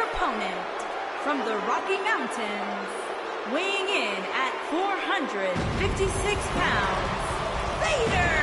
opponent, from the Rocky Mountains, weighing in at 456 pounds, Vader!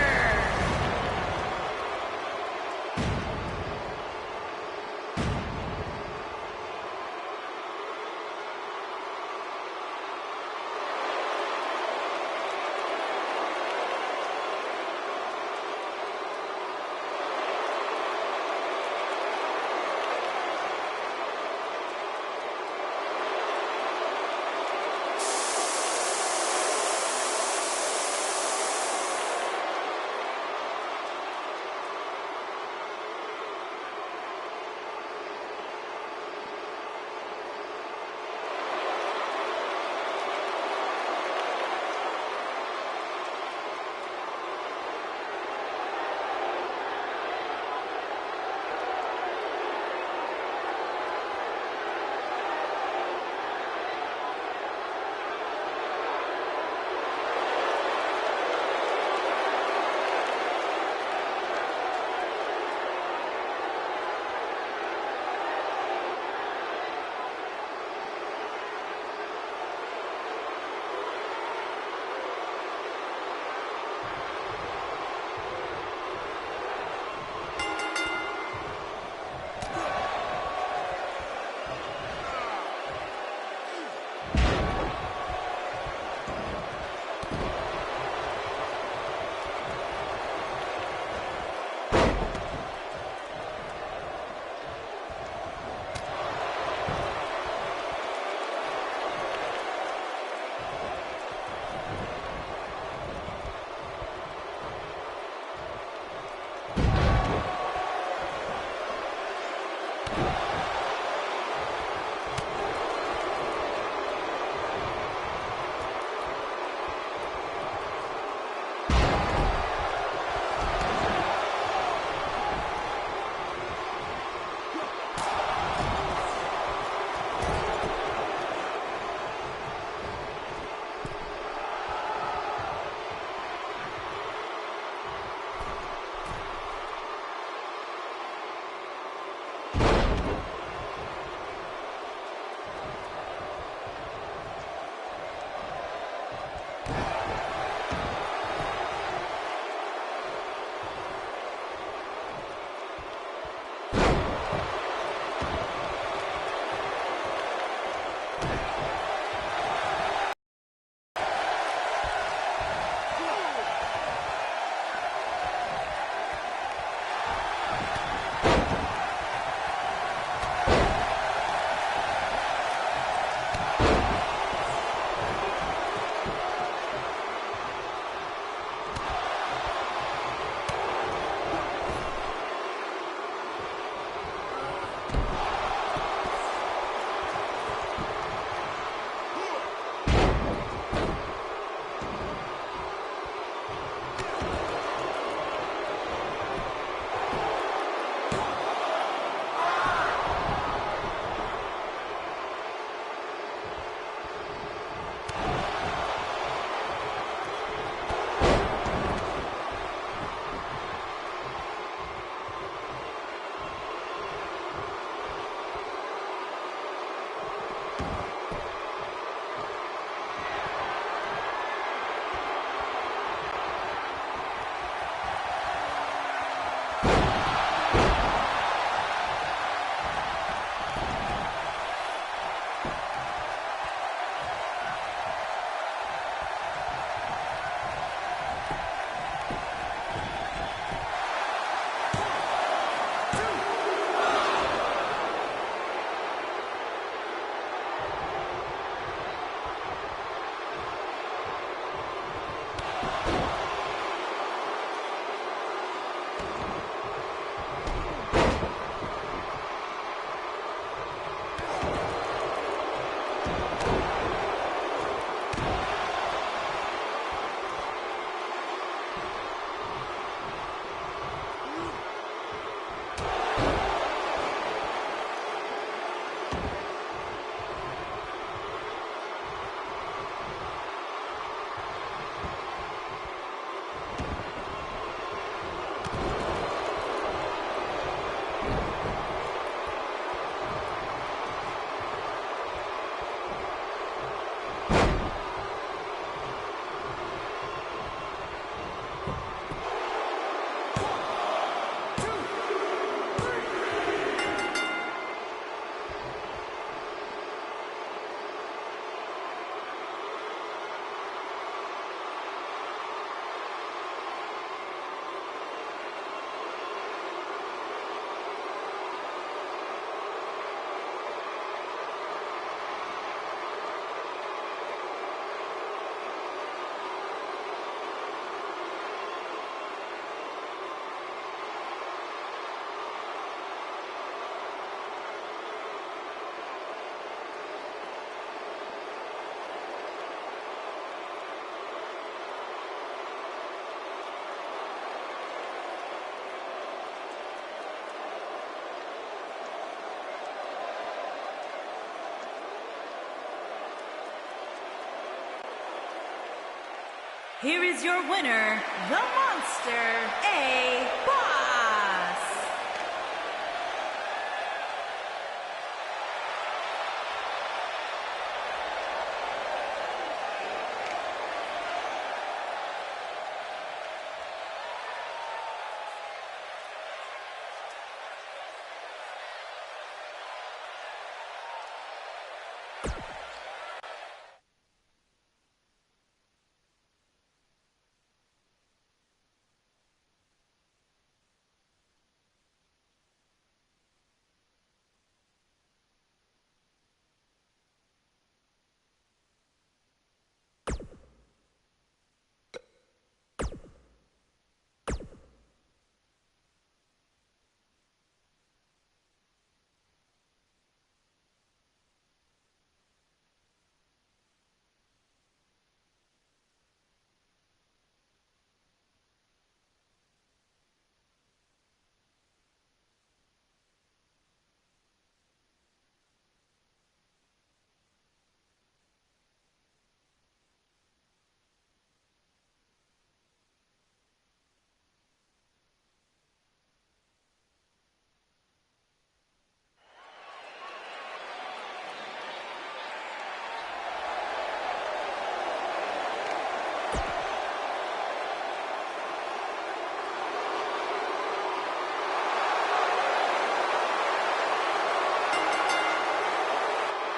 Here is your winner, the monster, APACHE.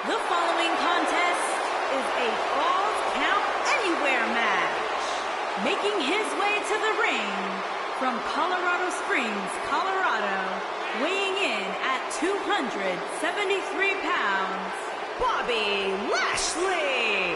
The following contest is a Falls Count Anywhere match. Making his way to the ring from Colorado Springs, Colorado, weighing in at 273 pounds, Bobby Lashley.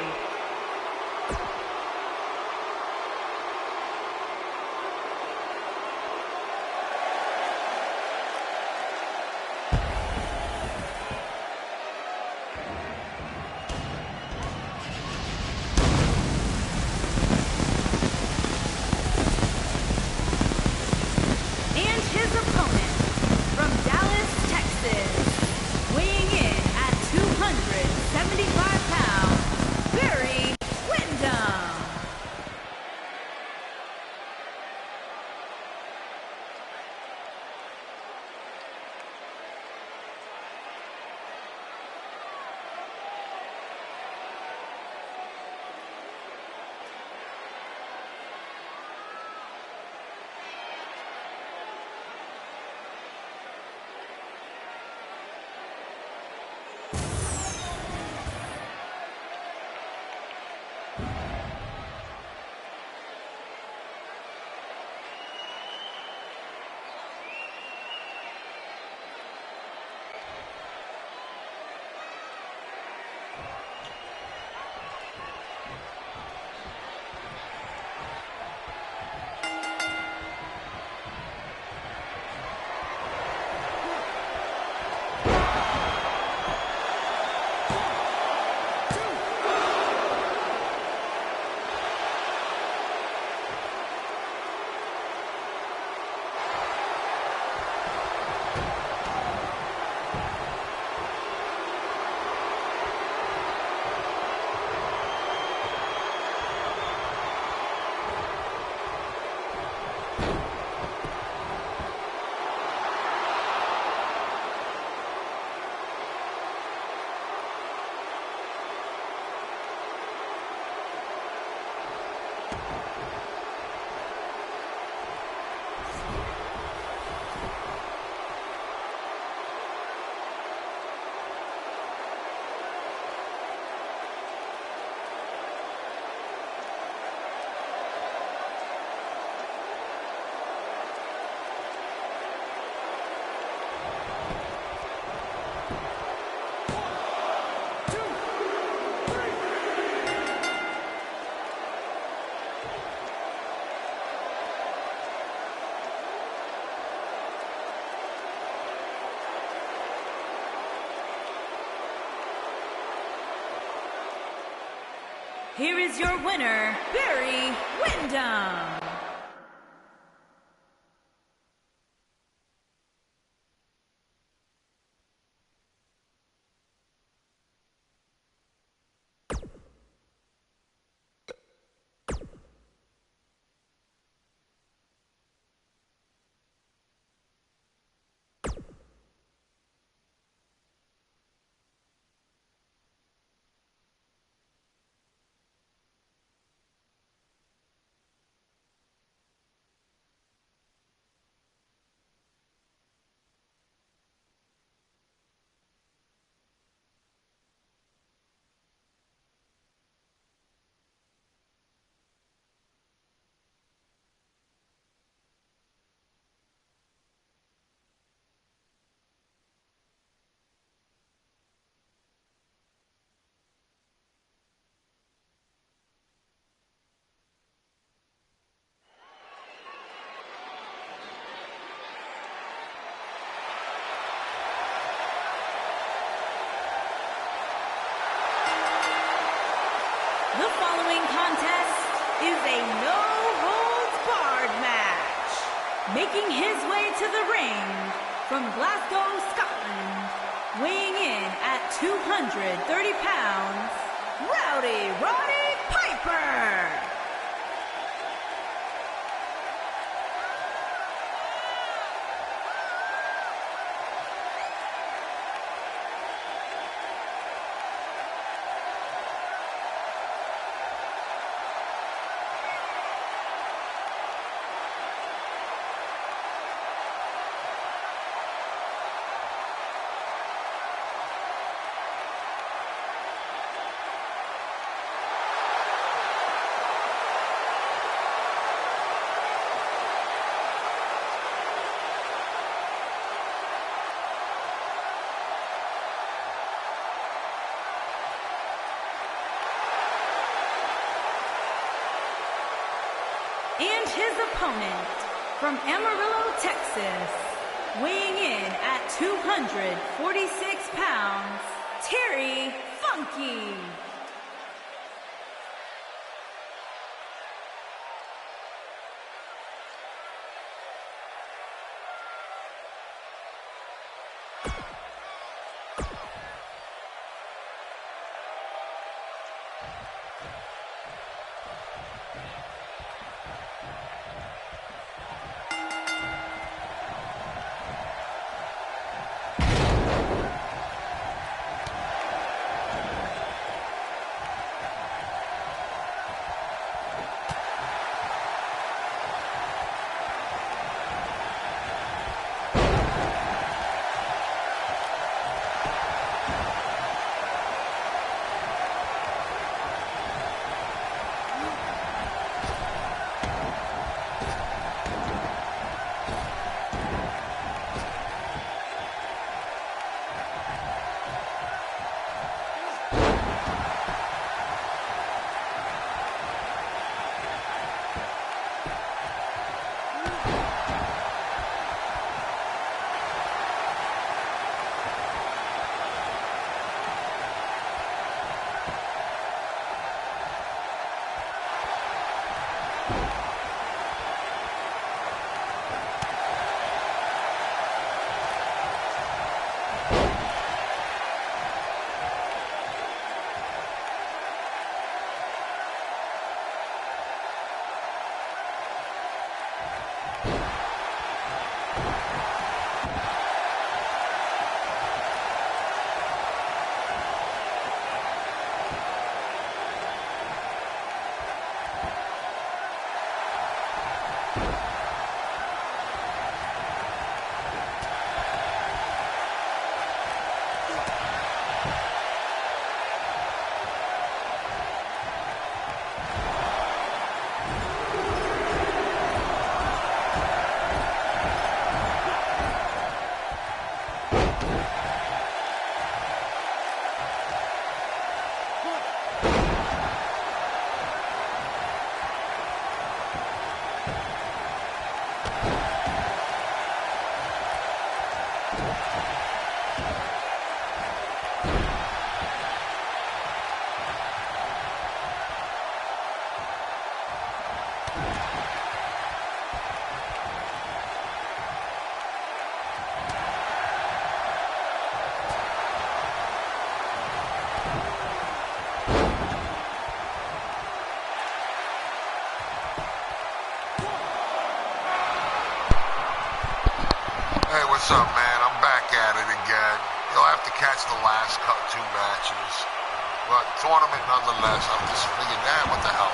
Here is your winner, Barry Windham. is a no-holds-barred match. Making his way to the ring from Glasgow, Scotland, weighing in at 230 pounds, Rowdy Roddy Piper. And his opponent from Amarillo, Texas, weighing in at 246 pounds, Terry Funky. What's up, man? I'm back at it again. You'll have to catch the last two matches. But tournament nonetheless, I'm just figuring, what the hell?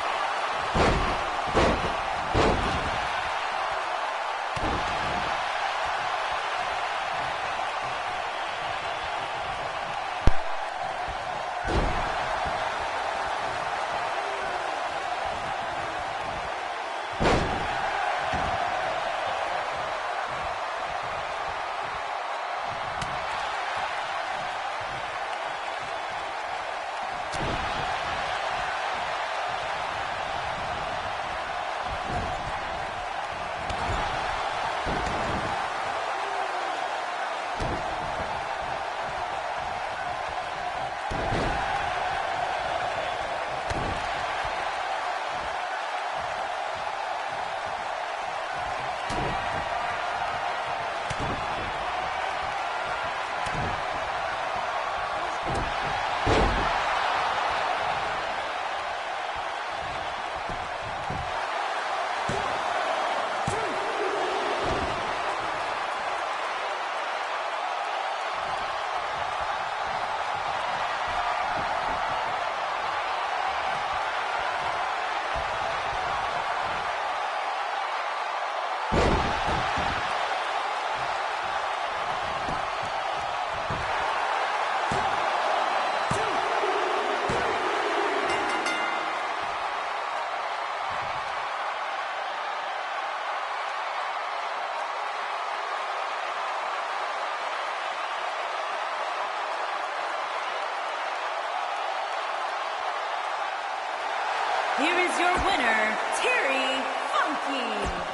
Here is your winner, Terry Funky.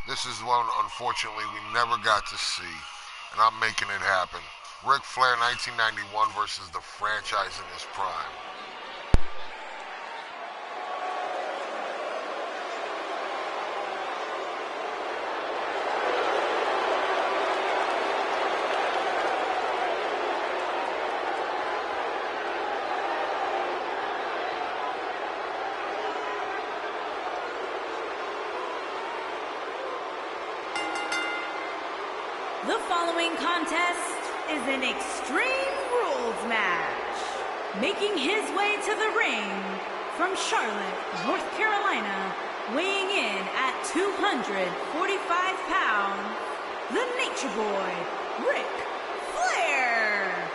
This is one, unfortunately, we never got to see, and I'm making it happen. Ric Flair 1991 versus the franchise in its prime. The following contest is an Extreme Rules match. Making his way to the ring from Charlotte, North Carolina, weighing in at 245 pounds, the Nature Boy, Ric Flair.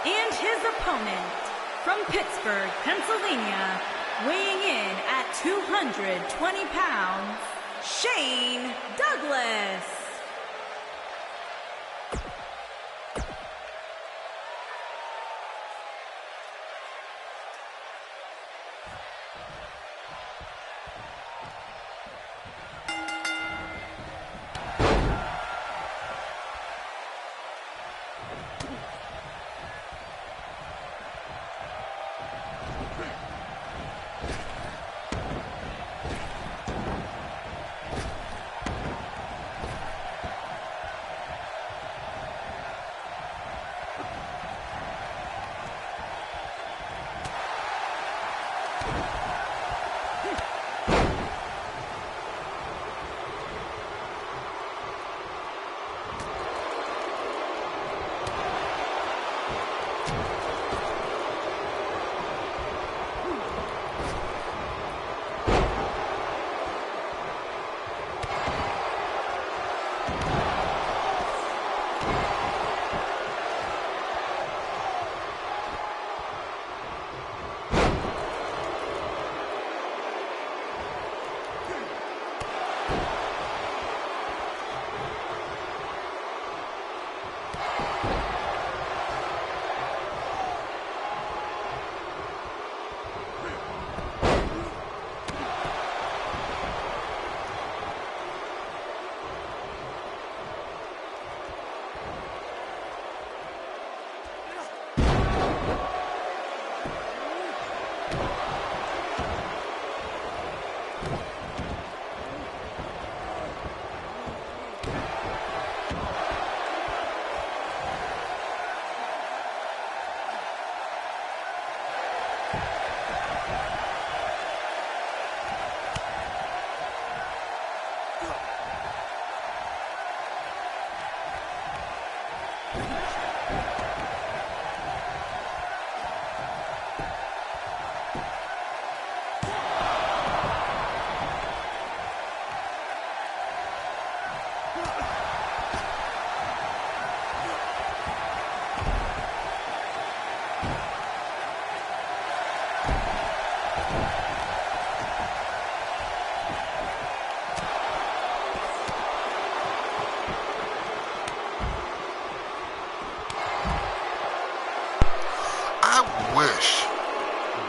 And his opponent, from Pittsburgh, Pennsylvania, weighing in at 220 pounds, Shane Douglas. I wish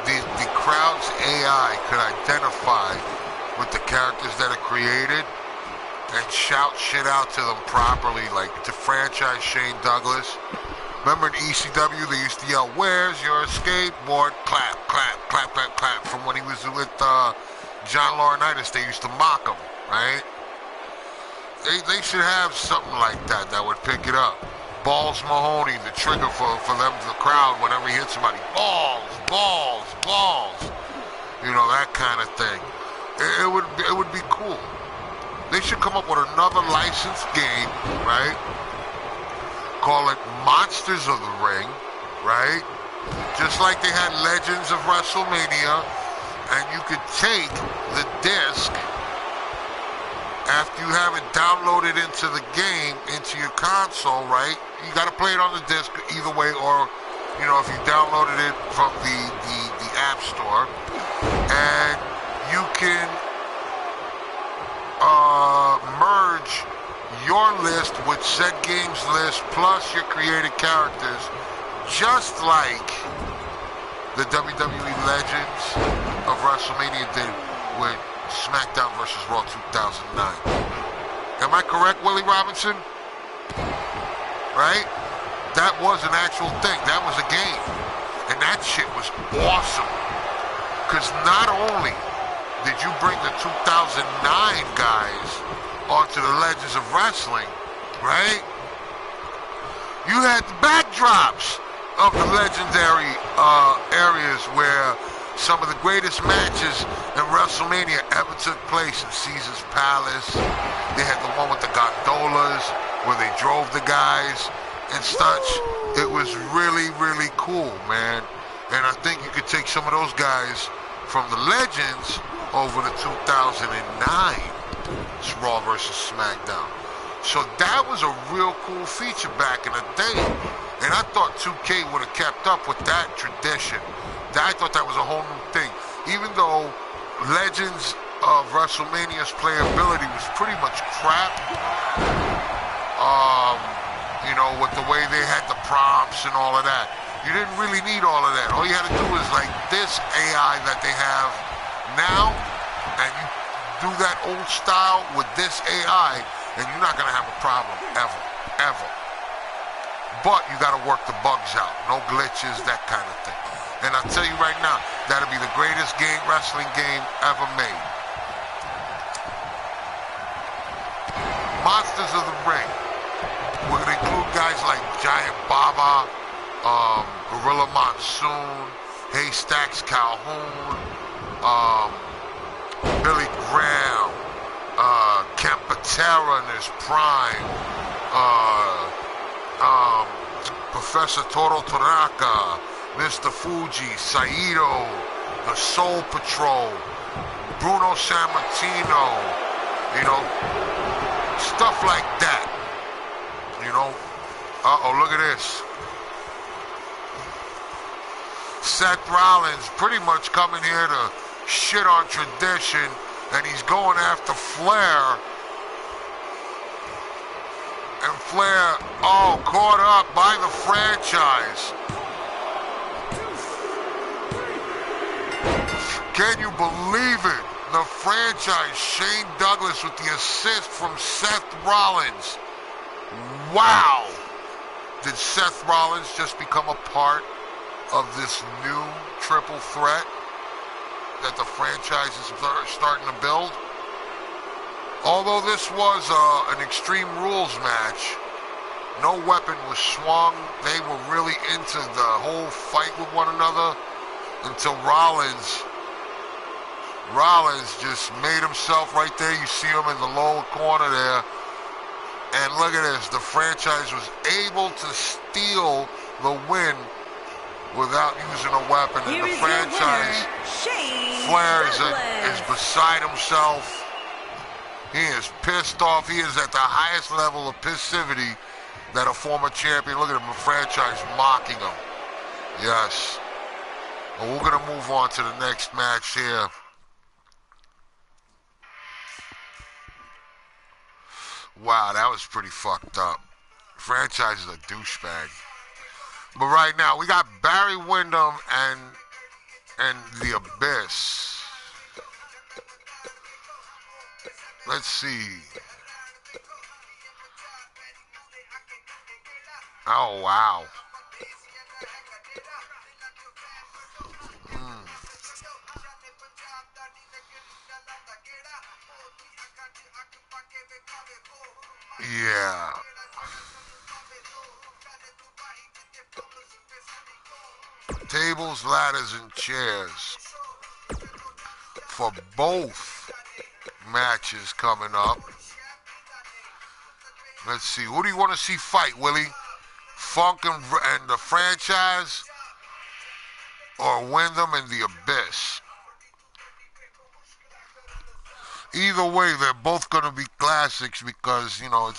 the crowd's AI could identify with the characters that are created and shout shit out to them properly, like to franchise Shane Douglas. Remember in ECW, they used to yell, "Where's your skateboard?" Clap, clap, clap, clap, clap. From when he was with John Laurinaitis, they used to mock him, right? They should have something like that that would pick it up. Balls Mahoney, the trigger for them, the crowd, whenever he hits somebody. Balls, balls, balls. You know, that kind of thing. It would be cool. They should come up with another licensed game, right? Call it Monsters of the Ring, right? Just like they had Legends of WrestleMania, and you could take the disc after you have it downloaded into the game, into your console, right? You got to play it on the disc either way, or, you know, if you downloaded it from the App Store, and you can merge your list with said game's list plus your created characters, just like the WWE Legends of WrestleMania did with SmackDown vs. Raw 2009. Am I correct, Willie Robinson? Right? That was an actual thing. That was a game. And that shit was awesome. Because not only did you bring the 2009 guys onto the Legends of Wrestling, right? You had the backdrops of the legendary areas where some of the greatest matches in WrestleMania ever took place in Caesar's Palace. They had the one with the gondolas where they drove the guys and such. It was really, really cool, man. And I think you could take some of those guys from the Legends over to 2009. It's Raw versus SmackDown. So that was a real cool feature back in the day. And I thought 2K would have kept up with that tradition. I thought that was a whole new thing. Even though Legends of WrestleMania's playability was pretty much crap, you know, with the way they had the prompts and all of that. You didn't really need all of that. All you had to do is like this AI that they have now, and you do that old style with this AI, and you're not going to have a problem ever, ever. But you got to work the bugs out. No glitches, that kind of thing. And I'll tell you right now, that'll be the greatest game, wrestling game ever made. Monsters of the Ring. We're going to include guys like Giant Baba, Gorilla Monsoon, Haystacks Calhoun, Billy Graham, Campatera in his prime, Professor Toro Tanaka, Mr. Fuji, Saito, the Soul Patrol, Bruno Sammartino, you know, stuff like that, you know. Uh-oh, look at this. Seth Rollins pretty much coming here to shit on tradition, and he's going after Flair. And Flair, oh, caught up by the franchise. Can you believe it? The franchise, Shane Douglas with the assist from Seth Rollins. Wow! Did Seth Rollins just become a part of this new triple threat that the franchise is starting to build? Although this was an Extreme Rules match, no weapon was swung. They were really into the whole fight with one another until Rollins just made himself right there. You see him in the lower corner there. And look at this. The franchise was able to steal the win without using a weapon. And the franchise, Flair is beside himself. He is pissed off. He is at the highest level of passivity that a former champion. Look at him, the franchise mocking him. Yes. Well, we're going to move on to the next match here. Wow, that was pretty fucked up. Franchise is a douchebag. But right now, we got Barry Windham and the Abyss. Let's see. Oh, wow. Yeah. Tables, ladders, and chairs for both matches coming up. Let's see. Who do you want to see fight, Willie? Funk and the Franchise, or Windham and the Abyss? Either way, they're both going to be classics because, you know,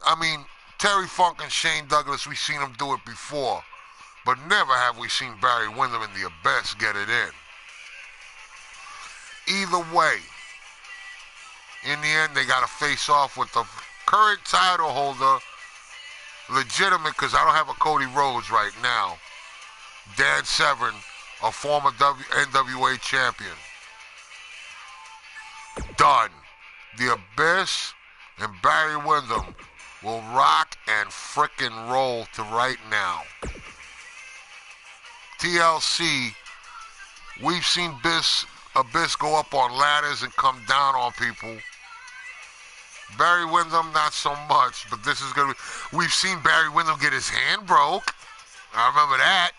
I mean, Terry Funk and Shane Douglas, we've seen them do it before, but never have we seen Barry Windham and the Abyss get it in. Either way, in the end, they got to face off with the current title holder, legitimate, because I don't have a Cody Rhodes right now, Dan Severn, a former NWA champion. Done. The Abyss and Barry Windham will rock and frickin' roll to right now. TLC, we've seen Abyss go up on ladders and come down on people. Barry Windham, not so much, but this is going to be... We've seen Barry Windham get his hand broke. I remember that.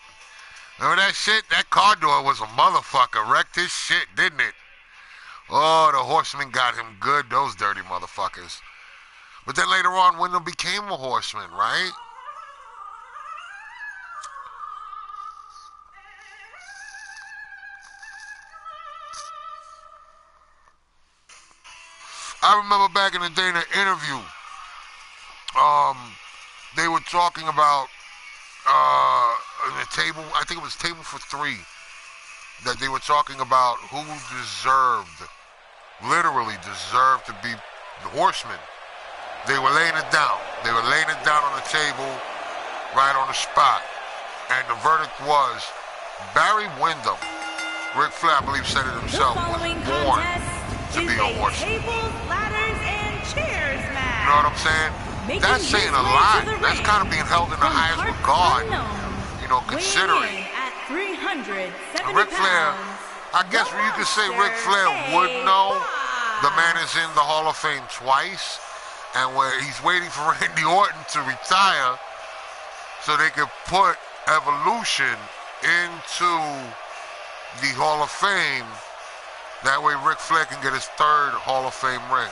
Remember that shit? That car door was a motherfucker. Wrecked his shit, didn't it? Oh, the Horsemen got him good, those dirty motherfuckers. But then later on, Windham became a Horseman, right? I remember back in the day in an interview, they were talking about the table, I think it was Table for Three, that they were talking about who literally deserved to be the Horseman. They were laying it down. They were laying it down on the table, right on the spot. And the verdict was Barry Windham. Ric Flair, I believe, said it himself, was born to be a Horseman. Tables, ladders, and chairs match. You know what I'm saying? That's saying a lot. That's kind of being held in the highest regard, you know, considering. At 370 Ric Flair, I guess you could say Ric Flair would know. The man is in the Hall of Fame twice, and where he's waiting for Randy Orton to retire so they could put Evolution into the Hall of Fame. That way Ric Flair can get his third Hall of Fame ring.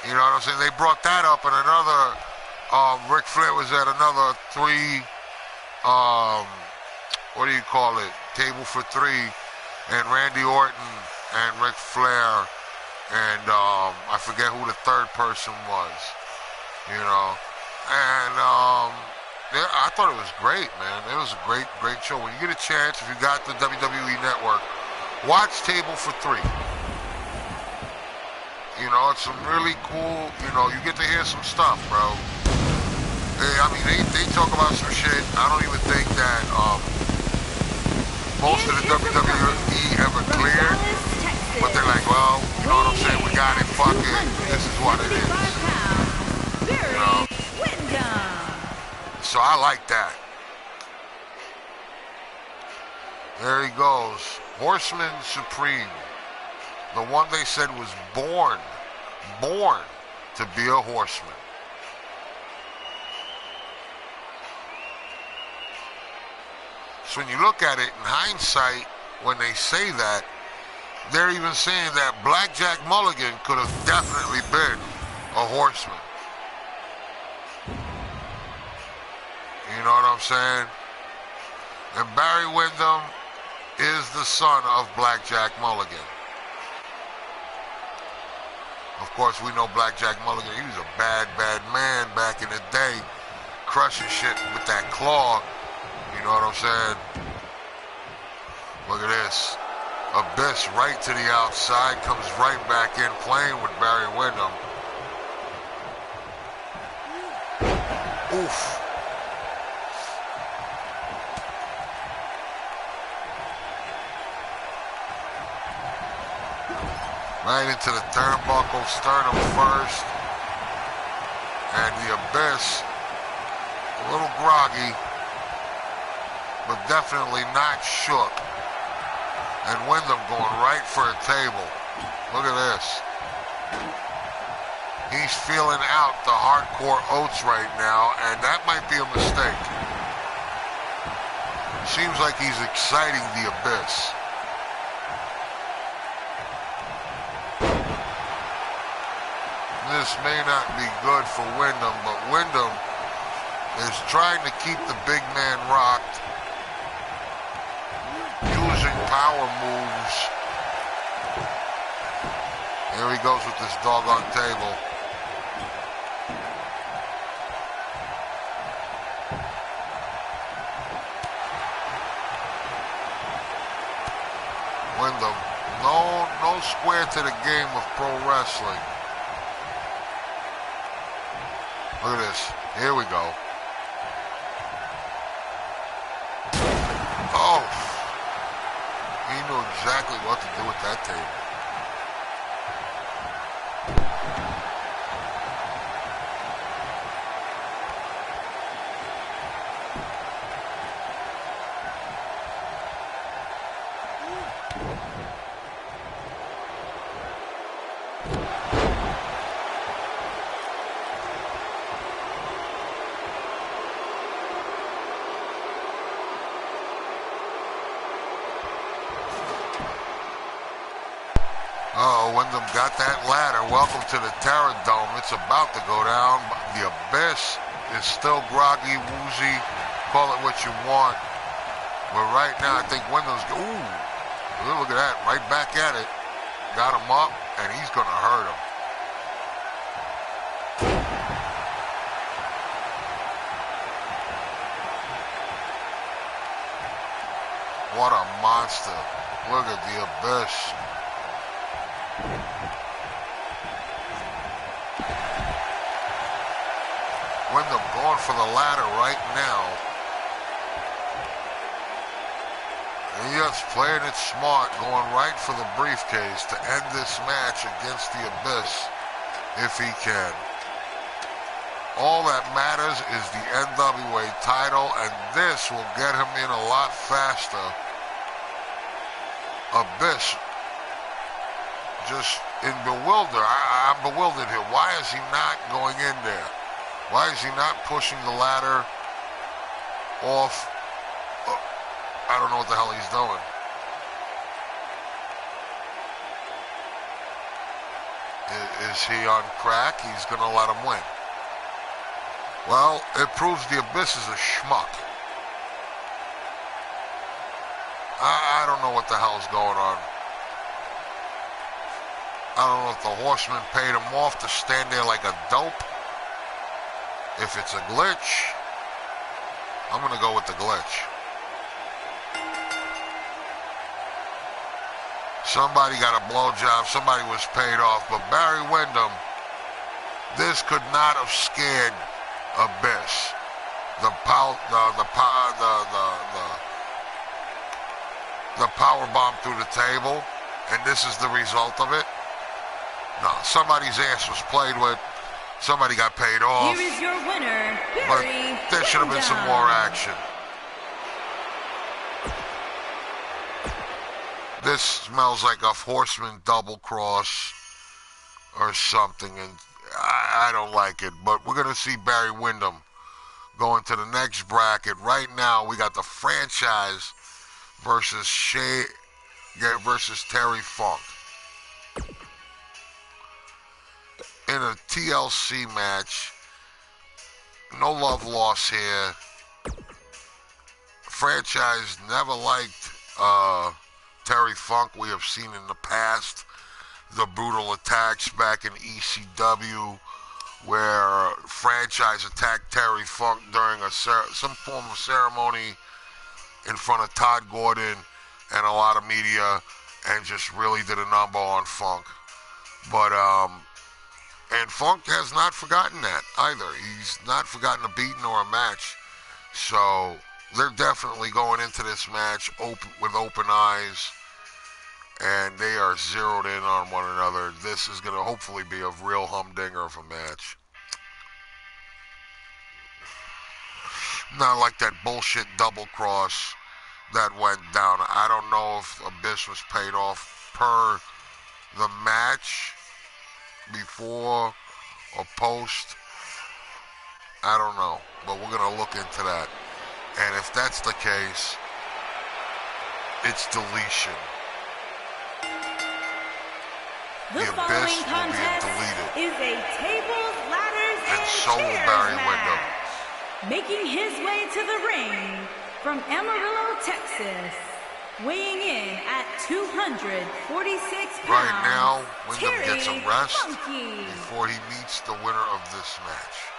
You know what I'm saying? They brought that up, and another, Ric Flair was at another Table for Three, and Randy Orton and Ric Flair, and I forget who the third person was, you know. And I thought it was great, man. It was a great show. When you get a chance, if you got the WWE Network, watch Table for Three. You know, it's some really cool, you know, you get to hear some stuff, bro. I mean, they talk about some shit. I don't even think that most of the WWE ever cleared. But they're like, well, you know what I'm saying? We got it, fuck it. This is what it is. You know? So I like that. There he goes. Horseman Supreme. The one they said was born to be a horseman. So when you look at it in hindsight, when they say that, they're even saying that Blackjack Mulligan could have definitely been a horseman. You know what I'm saying? And Barry Windham is the son of Blackjack Mulligan. Of course, we know Blackjack Mulligan, he was a bad man back in the day, crushing shit with that claw. You know what I'm saying? Look at this. Abyss right to the outside, comes right back in, playing with Barry Windham. Oof. Right into the turnbuckle, sternum first. And the Abyss, a little groggy, but definitely not shook. And Wyndham going right for a table. Look at this. He's feeling out the hardcore oats right now, and that might be a mistake. Seems like he's exciting the Abyss. This may not be good for Wyndham, but Wyndham is trying to keep the big man rocked, using power moves. Here he goes with this doggone table. Wyndham, no square to the game of pro wrestling. Look at this. Here we go. Oh! He knew exactly what to do with that table. Wyndham got that ladder. Welcome to the Terror Dome. It's about to go down. The Abyss is still groggy, woozy. Call it what you want. But right now, I think Wyndham's... Ooh, look at that. Right back at it. Got him up, and he's going to hurt him. What a monster. Look at the Abyss. Wyndham going for the ladder right now. And he just playing it smart, going right for the briefcase to end this match against the Abyss if he can. All that matters is the NWA title, and this will get him in a lot faster. Abyss just in bewilder. I'm bewildered here. Why is he not going in there? Why is he not pushing the ladder off? Oh, I don't know what the hell he's doing. Is he on crack? He's going to let him win. Well, it proves the Abyss is a schmuck. I don't know what the hell's going on. I don't know if the Horseman paid him off to stand there like a dope. If it's a glitch, I'm going to go with the glitch. Somebody got a blowjob, somebody was paid off, but Barry Windham, this could not have scared Abyss. The power bomb through the table, and this is the result of it. No, somebody's ass was played with. Somebody got paid off. Here is your winner, But Barry there should have been some Windham. more action. This smells like a Horseman double cross or something, and I don't like it. But we're going to see Barry Windham going to the next bracket. Right now, we got the Franchise versus Terry Funk. In a TLC match, no love lost here. Franchise never liked Terry Funk. We have seen in the past the brutal attacks back in ECW where Franchise attacked Terry Funk during some form of ceremony in front of Todd Gordon and a lot of media, and just really did a number on Funk. But and Funk has not forgotten that either. He's not forgotten a beating or a match. So they're definitely going into this match with open eyes. and they are zeroed in on one another. This is going to hopefully be a real humdinger of a match. Not like that bullshit double cross that went down. I don't know if Abyss was paid off per the match before or post. I don't know, but we're going to look into that. And if that's the case, it's deletion. The following contest is a tables, ladders, and so will chairs Barry match. Windham. Making his way to the ring from Amarillo, Texas, weighing in at 246 pounds. Right now, Windham Terry gets a rest Funky. before he meets the winner of this match.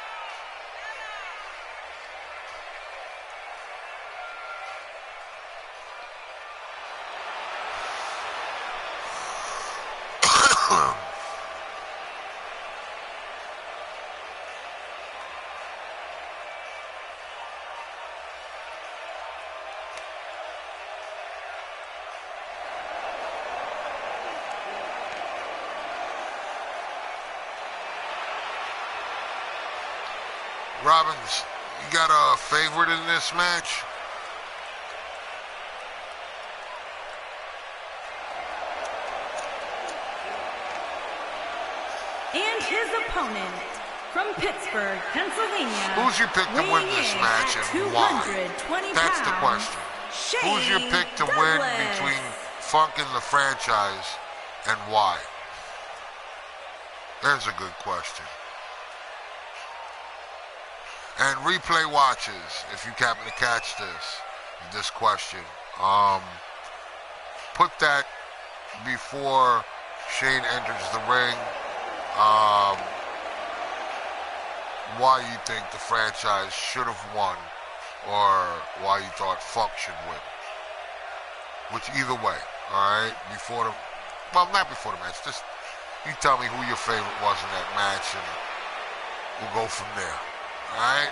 Robbins, you got a favorite in this match? And his opponent from Pittsburgh, Pennsylvania. Who's your pick to win this match and why? That's the question. Who's your pick to win between Funk and the franchise and why? There's a good question. And replay watches, if you happen to catch this question, put that before Shane enters the ring. Why you think the franchise should have won, or why you thought Funk should win. Which either way, all right, before the, well, not before the match, just you tell me who your favorite was in that match, and we'll go from there. All right.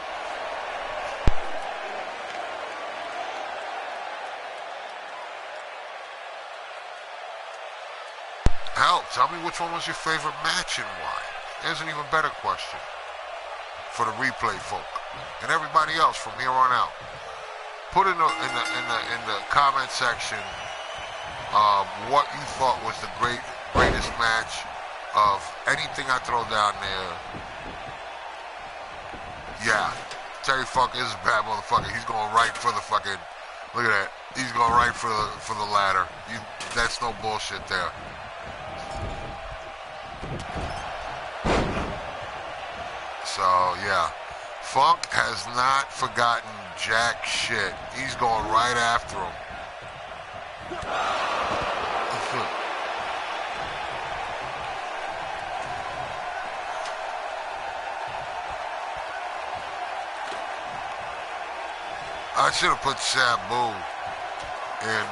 Hell, tell me which one was your favorite match and why. There's an even better question for the replay folk and everybody else from here on out. Put in the comment section what you thought was the greatest match of anything I throw down there. Yeah, Terry Funk is a bad motherfucker. He's going right for the fucking, look at that. He's going right for the ladder. That's no bullshit there. So, yeah. Funk has not forgotten jack shit. He's going right after him. I should have put Sabu in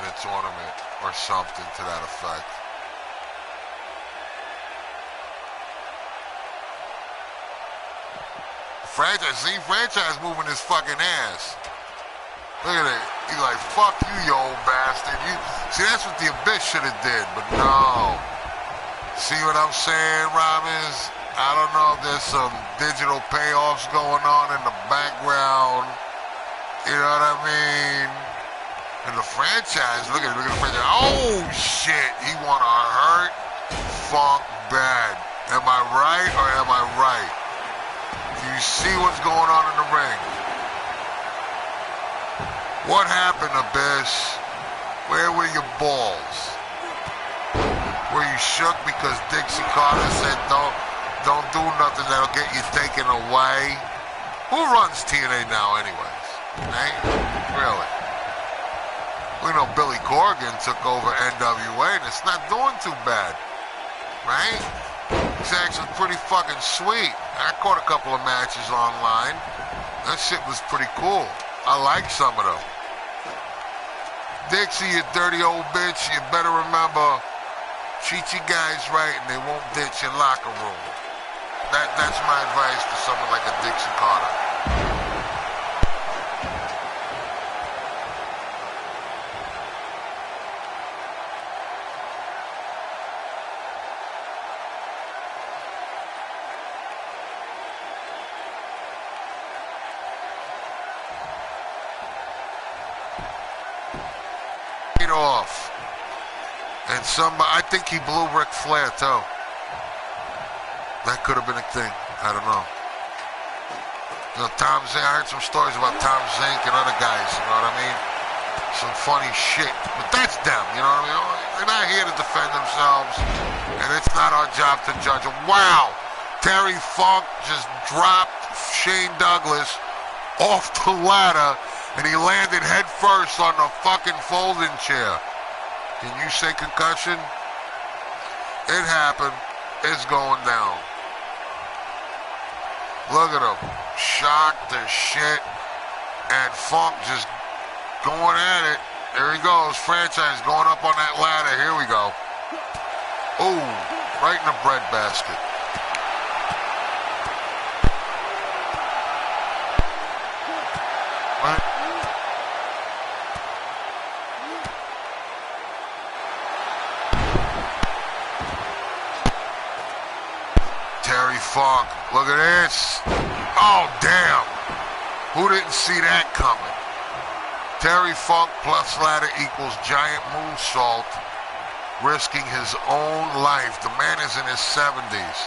the tournament or something to that effect. Franchise moving his fucking ass. Look at it. He's like, fuck you, you old bastard. See, that's what the Abyss should have did, but no. See what I'm saying, Robbins? I don't know if there's some digital payoffs going on in the background. You know what I mean? And the franchise, look at the franchise. Oh, shit. He want to hurt Funk bad. Am I right or am I right? Do you see what's going on in the ring? What happened, Abyss? Where were your balls? Were you shook because Dixie Carter said don't do nothing that'll get you taken away? Who runs TNA now anyways? Right? Really? We know Billy Corgan took over NWA and it's not doing too bad. Right? It's actually pretty fucking sweet. I caught a couple of matches online. That shit was pretty cool. I like some of them. Dixie, you dirty old bitch, you better remember, treat your guys right and they won't ditch your locker room. That's my advice to someone like a Dixie Carter. paid off. And I think he blew Ric Flair too. That could have been a thing. I don't know. You know, Tom Zink, I heard some stories about Tom Zink and other guys, you know what I mean? Some funny shit. But that's them, you know what I mean? They're not here to defend themselves. And it's not our job to judge them. Wow! Terry Funk just dropped Shane Douglas off the ladder and he landed head first on the fucking folding chair. Can you say concussion? It happened. It's going down. Look at him. Shocked as shit. And Funk just going at it. There he goes. Franchise going up on that ladder. Here we go. Ooh, right in the bread basket. Right. Terry Funk, look at this. Oh, damn. Who didn't see that coming? Terry Funk plus ladder equals giant moonsault, risking his own life. The man is in his 70s.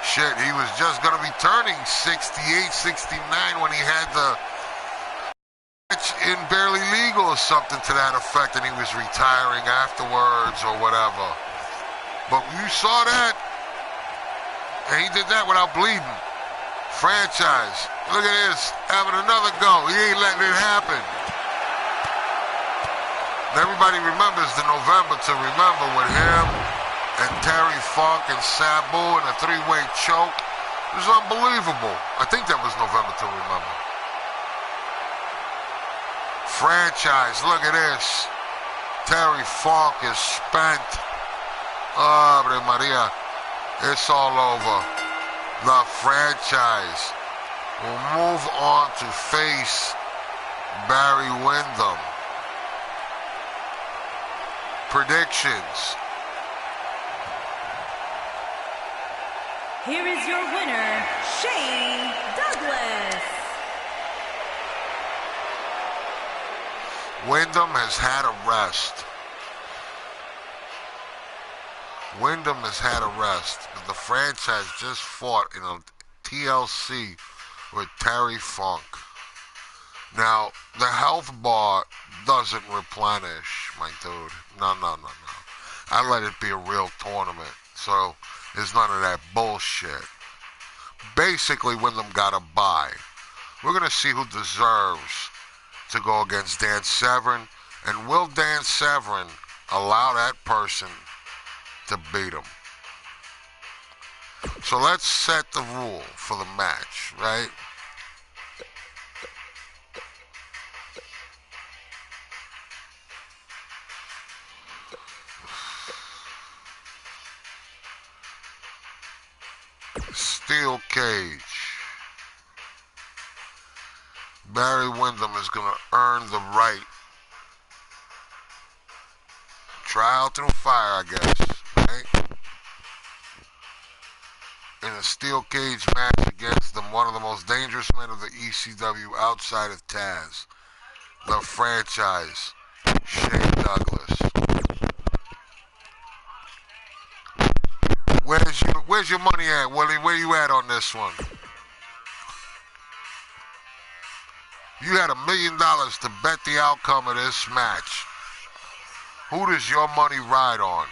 Shit, he was just going to be turning 68, 69 when he had the match in Barely Legal or something to that effect, and he was retiring afterwards or whatever. But you saw that, and he did that without bleeding. Franchise, look at this, having another go. He ain't letting it happen. And everybody remembers the November to Remember with him and Terry Funk and Sabu and a three-way choke. It was unbelievable. I think that was November to Remember. Franchise, look at this. Terry Funk is spent. Ave Maria. It's all over. The Franchise will move on to face Barry Windham. Predictions. Here is your winner, Shane Douglas. Windham has had a rest. Windham has had a rest, but the Franchise just fought in a TLC with Terry Funk. Now, the health bar doesn't replenish, my dude. No. I let it be a real tournament, so there's none of that bullshit. Basically, Windham got a bye. We're going to see who deserves to go against Dan Severn, and will Dan Severn allow that person to beat him? So let's set the rule for the match, right? Steel cage. Barry Windham is going to earn the right. Trial through fire, I guess. Right? In a steel cage match against one of the most dangerous men of the ECW outside of Taz. The Franchise, Shane Douglas. Where's your money at, Willie? Where you at on this one? You had $1 million to bet the outcome of this match. Who does your money ride on?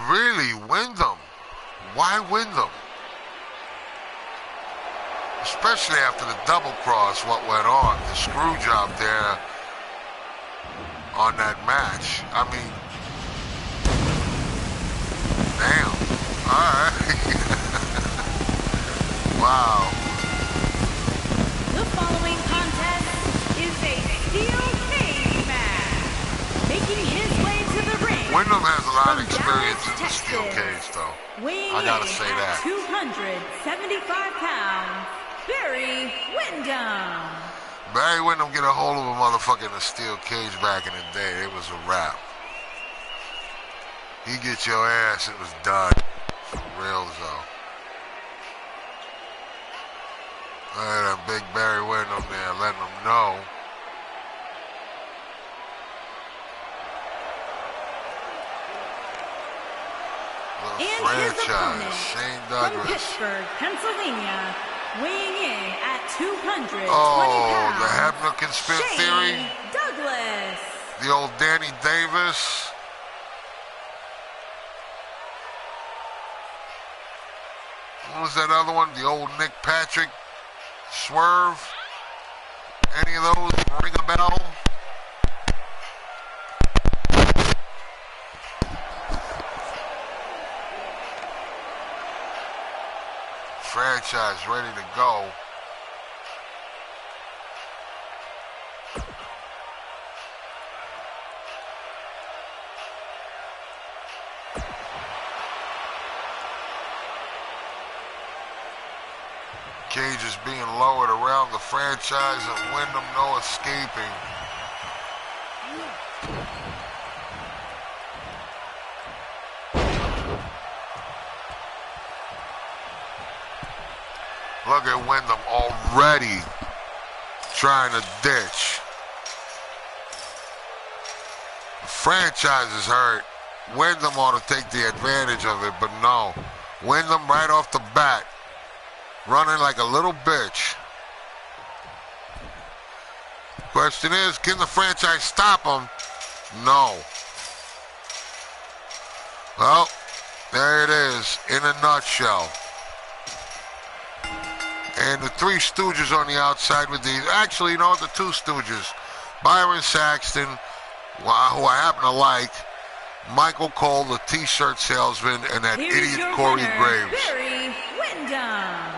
Really, Windham? Why Windham? Especially after the double cross, what went on, the screw job there on that match. I mean, Alright. Wow. The following contest is a steel cage match. Making his way to the ring. Wyndham has a lot of from experience Dallas, in the steel Texas, cage, though. weighing I gotta in say at that. 275 pounds, Barry Windham. Barry Windham get a hold of a motherfucker in a steel cage back in the day. It was a wrap. He get your ass, it was done. For real, though. Look at that big Barry Windham there, letting him know. And his opponent Shane from Douglas. Pittsburgh, Pennsylvania, weighing in at 220 Oh, pounds. the Hebner conspiracy theory. Shane Douglas. The old Danny Davis. What was that other one? The old Nick Patrick Swerve. Any of those ring a bell? Franchise ready to go. Cage is being lowered around the franchise and Wyndham no escaping. Look at Wyndham already trying to ditch. The franchise is hurt. Wyndham ought to take the advantage of it, but no. Wyndham right off the bat, running like a little bitch. Question is, can the franchise stop him? No. Well, there it is, in a nutshell. And the Three Stooges on the outside with these. Actually, you know what? The Two Stooges. Byron Saxton, who I happen to like. Michael Cole, the T-shirt salesman, and that idiot Corey Graves. Barry Windham.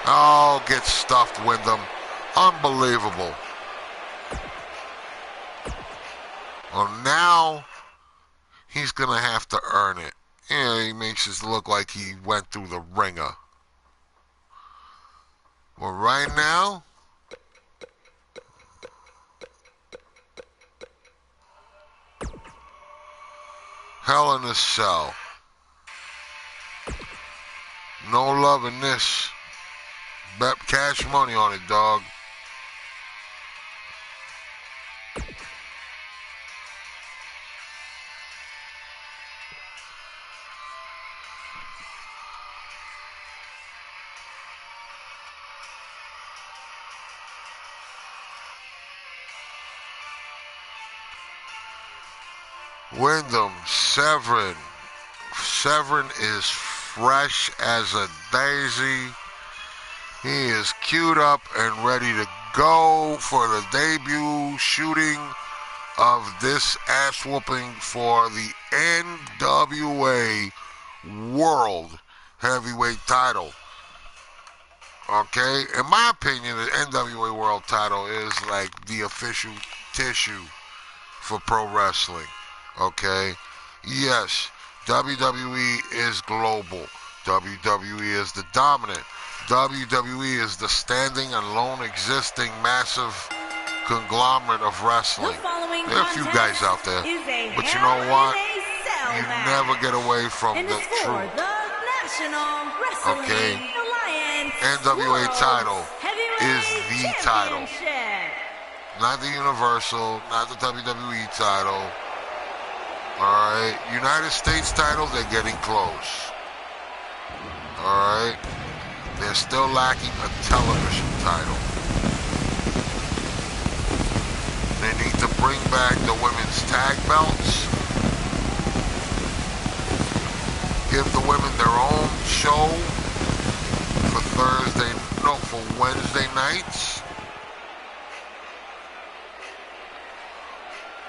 Oh, get stuffed, Wyndham. Unbelievable. Well, now he's going to have to earn it. Yeah, he makes it look like he went through the ringer. Well, right now, Hell in a Cell. No love in this. Bet cash money on it, dog. Wyndham, Severin. Severin is fresh as a daisy. He is queued up and ready to go for the debut shooting of this ass whooping for the NWA World Heavyweight title. Okay? In my opinion, the NWA World title is like the official tissue for pro wrestling. Okay? Yes, WWE is global. WWE is the dominant. WWE is the standing and lone existing massive conglomerate of wrestling. There are a few guys out there, but you know what? You never get away from the truth. Okay? NWA title is the title. Not the Universal, not the WWE title. Alright, United States title, they're getting close. Alright, they're still lacking a television title. They need to bring back the women's tag belts. Give the women their own show for Wednesday nights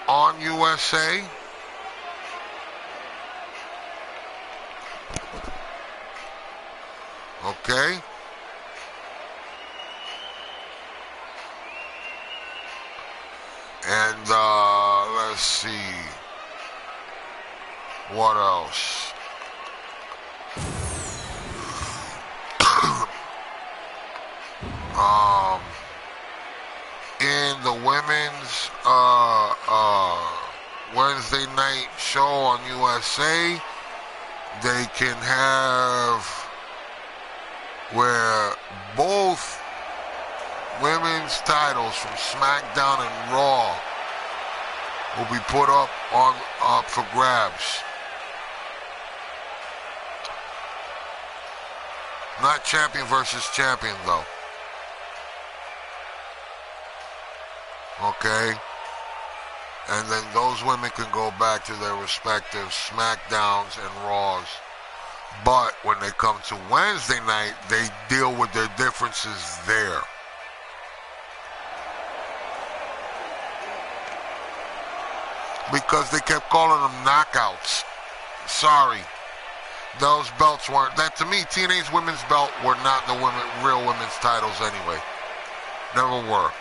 on USA. Okay? And let's see. What else? In the women's Wednesday night show on USA, they can have where both women's titles from SmackDown and Raw will be put up for grabs. Not champion versus champion though. Okay? And then those women can go back to their respective SmackDowns and Raws. But when they come to Wednesday night, they deal with their differences there. Because they kept calling them knockouts. Sorry. Those belts weren't, that to me, TNA's women's belt were not the real women's titles anyway. Never were.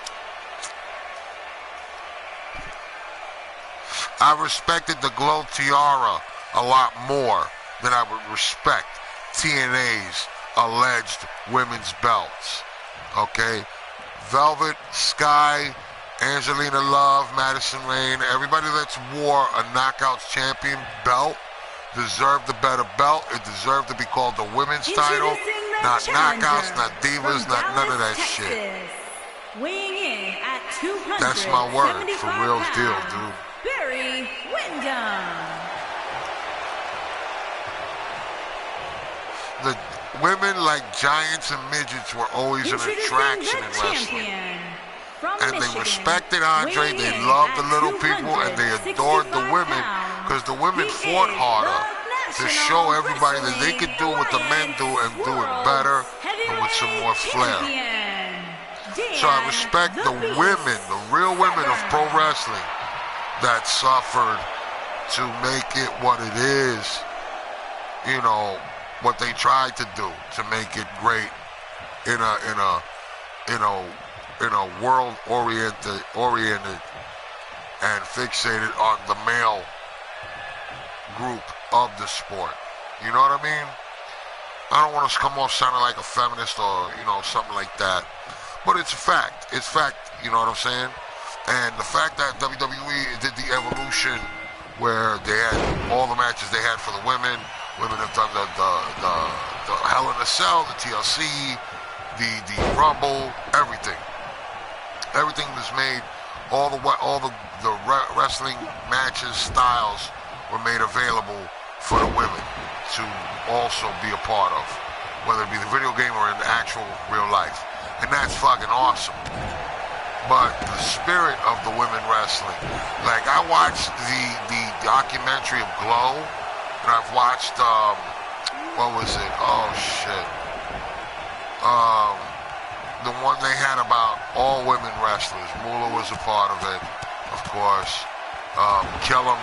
I respected the Glow Tiara a lot more than I would respect TNA's alleged women's belts. Okay? Velvet, Sky, Angelina Love, Madison Rayne, everybody that's wore a Knockouts champion belt deserved the better belt. It deserved to be called the women's title, not Knockouts, not Divas, not none of that Texas. shit. Weighing in at 275 That's my word, for real deal, dude. Barry Windham. The women like giants and midgets were always an attraction in wrestling. And they respected Andre, they loved the little people, and they adored the women because the women fought harder to show everybody that they could do what the men do and do it better and with some more flair. So I respect the women, the real women of pro wrestling that suffered to make it what it is, you know, what they tried to do to make it great in a world oriented and fixated on the male group of the sport. You know what I mean? I don't want to come off sounding like a feminist or, you know, something like that. But it's a fact. It's fact, you know what I'm saying? And the fact that WWE did the evolution where they had all the matches they had for the women. Women have done the Hell in a Cell, the TLC, the Rumble, everything. Everything was made. All the wrestling matches, styles were made available for the women to also be a part of, whether it be the video game or in the actual real life. And that's fucking awesome. But the spirit of the women wrestling, like I watched the documentary of Glow, and I've watched, what was it? Oh shit. The one they had about all women wrestlers. Moolah was a part of it, of course. Kellum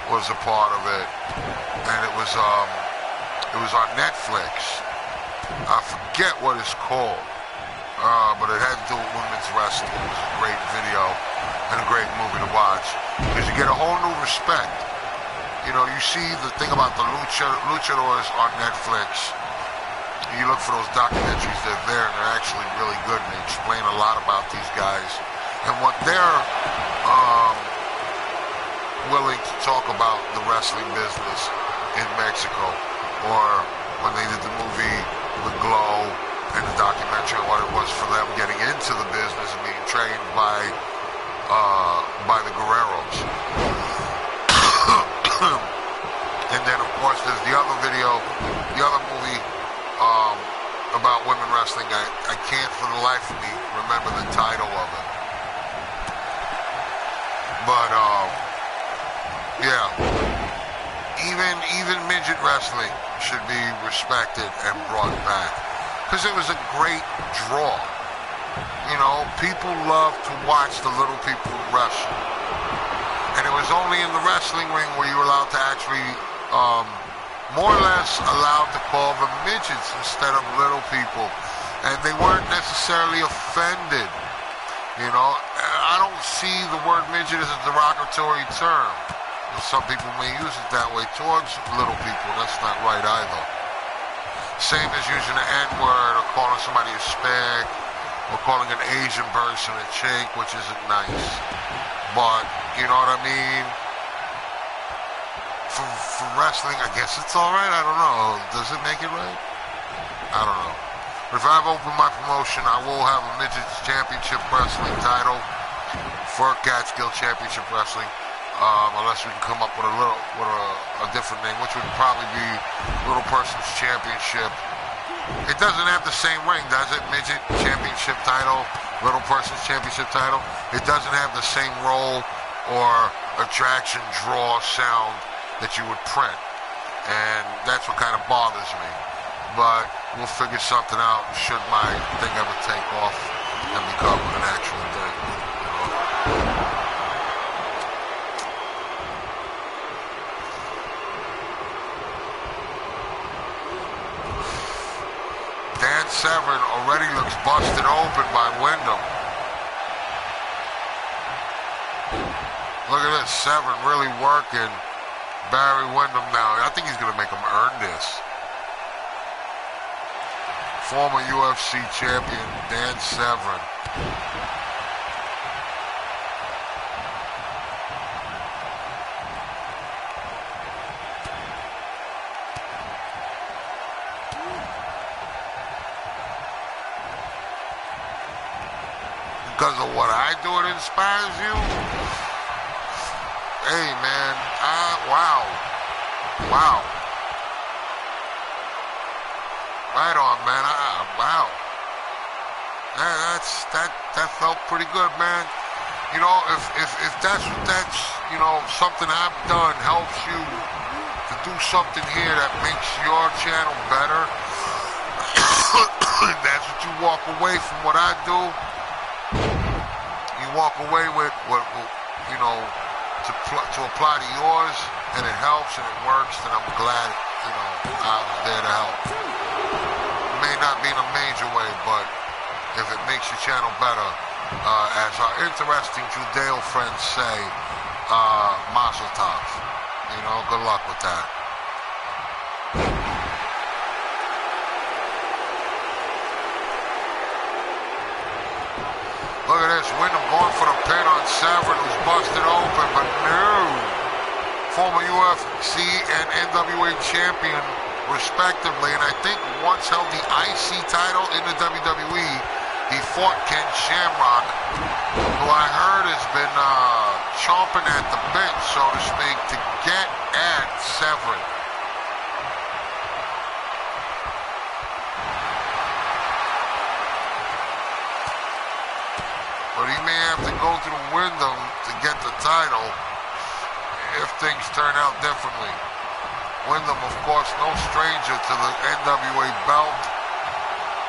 was a part of it, and it was on Netflix. I forget what it's called, but it had to do with women's wrestling. It was a great video and a great movie to watch because you get a whole new respect. You know, you see the thing about the luchadors on Netflix. You look for those documentaries, they're there, and they're actually really good, and they explain a lot about these guys and what they're willing to talk about the wrestling business in Mexico, or when they did the movie The Glow and the documentary on what it was for them getting into the business and being trained by the Guerreros. And then, of course, there's the other video, the other movie about women wrestling. I can't for the life of me remember the title of it. But, yeah. Even midget wrestling should be respected and brought back. Because it was a great draw. You know, people love to watch the little people wrestle. And it was only in the wrestling ring where you were allowed to actually more or less allowed to call them midgets instead of little people. And they weren't necessarily offended. You know, I don't see the word midget as a derogatory term. Some people may use it that way towards little people. That's not right either. Same as using the N-word or calling somebody a spag or calling an Asian person a chink, which isn't nice. But, you know what I mean? For wrestling, I guess it's alright. I don't know. Does it make it right? I don't know. But if I have opened my promotion, I will have a Midgets Championship Wrestling title for Catskill Championship Wrestling. Unless we can come up with a different name, which would probably be Little Person's Championship. It doesn't have the same ring, does it? Midget Championship title, Little Person's Championship title. It doesn't have the same role or attraction, draw, sound that you would print. And that's what kind of bothers me. But we'll figure something out should my thing ever take off and become an actual thing. Dan Severn already looks busted open by Wyndham. Look at this, Severn really working Barry Windham now. I think he's going to make him earn this. Former UFC champion Dan Severn. Because of what I do, it inspires you? Hey, man. Wow. Wow. Right on, man. Wow. That felt pretty good, man. You know, if that's you know, something I've done helps you to do something here that makes your channel better, that's what you walk away from what I do. You walk away with what you know, to apply to yours, and it helps and it works, then I'm glad, you know, I was there to help. It may not be in a major way, but if it makes your channel better, as our interesting Judeo friends say, Mazel Tov. You know, good luck with that. Look at this, Wyndham going for the pin on Severn, who's busted open, but no. Former UFC and NWA champion, respectively, and I think once held the IC title in the WWE. He fought Ken Shamrock, who I heard has been chomping at the bit, so to speak, to get at Severn. But he may have to go through Wyndham to get the title if things turn out differently. Wyndham, of course, no stranger to the NWA belt.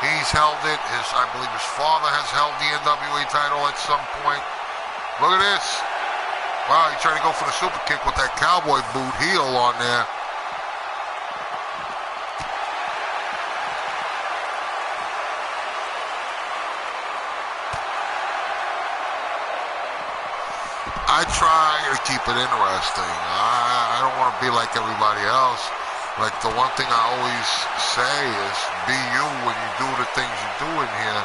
He's held it. I believe his father has held the NWA title at some point. Look at this. Wow, he's trying to go for the super kick with that cowboy boot heel on there. I try to keep it interesting. I don't want to be like everybody else. Like, the one thing I always say is be you when you do the things you do in here.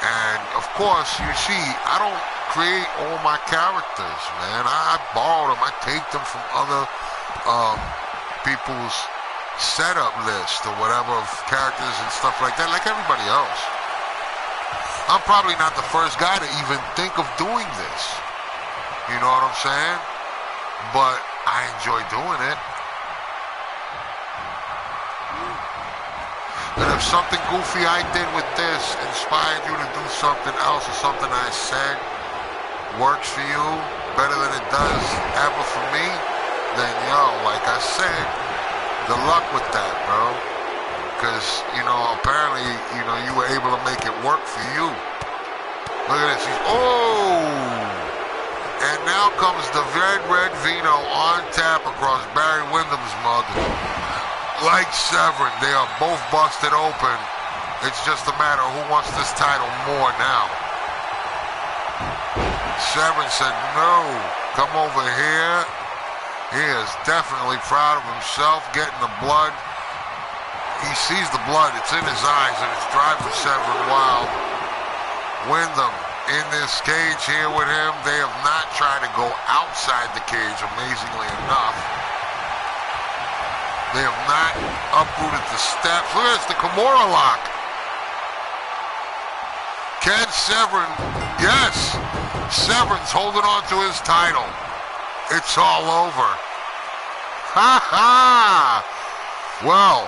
And, of course, you see, I don't create all my characters, man. I borrow them. I take them from other people's setup list or whatever of characters and stuff like that, like everybody else. I'm probably not the first guy to even think of doing this. You know what I'm saying? But I enjoy doing it. And if something goofy I did with this inspired you to do something else, or something I said works for you better than it does ever for me, then yo, like I said, good luck with that, bro. Because, you know, apparently, you know, you were able to make it work for you. Look at this. And now comes the red vino on tap across Barry Windham's mug. like Severn, they are both busted open. It's just a matter of who wants this title more now. Severn said, no, come over here. He is definitely proud of himself, getting the blood. He sees the blood, it's in his eyes, and it's driving Severn wild. Wyndham in this cage here with him. They have not tried to go outside the cage, amazingly enough. They have not uprooted the steps. Look at this, the Kimura lock. Ken Severn, yes, Severn's holding on to his title. It's all over. Ha ha! Well,